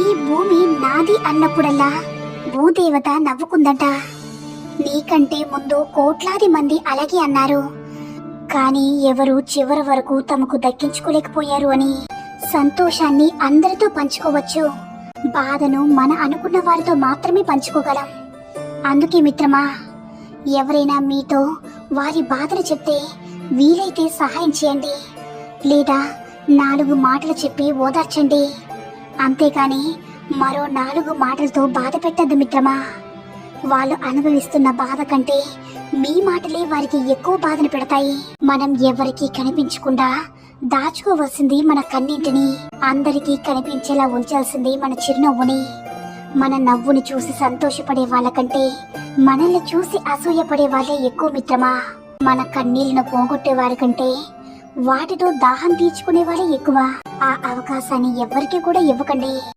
ఈ భూమి నాది అన్నప్పుడల్లా భూదేవత నవ్వుకుందట. నీకంటే ముందు కోట్లాది మంది అలాగే అన్నారు, కానీ ఎవరు చివరి వరకు తమకు దక్కించుకోలేకపోయారు అని. సంతోషాన్ని అందరితో పంచుకోవచ్చు, బాధను మన అనుకున్న వారితో మాత్రమే పంచుకోగలం. అందుకే మిత్రమా, ఎవరైనా మీతో వారి బాధను చెప్తే వీలైతే సహాయం చేయండి, లేదా 4 మాటలు చెప్పి ఓదార్చండి. అంతేకాని మరో 4 మాటలతో బాధ పెట్టద్దు మిత్రమా. వాళ్ళు అనుభవిస్తున్న బాధ కంటే మీ మాటలే వారికి ఎక్కువ బాధను పెడతాయి. మనం ఎవరికి కనిపించకుండా దాచుకోవలసింది మన కన్నింటిని, అందరికీ కనిపించేలా ఉంచాల్సింది మన చిరునవ్వుని. మన నవ్వుని చూసి సంతోషపడే వాళ్ళకంటే మనల్ని చూసి అసూయపడే వాళ్ళే ఎక్కువ మిత్రమా. మన కన్నీళ్లను పోగొట్టే వారి కంటే వాటితో దాహం తీర్చుకునే వాళ్ళే ఎక్కువ. ఆ అవకాశాన్ని ఎవ్వరికి కూడా ఇవ్వకండి.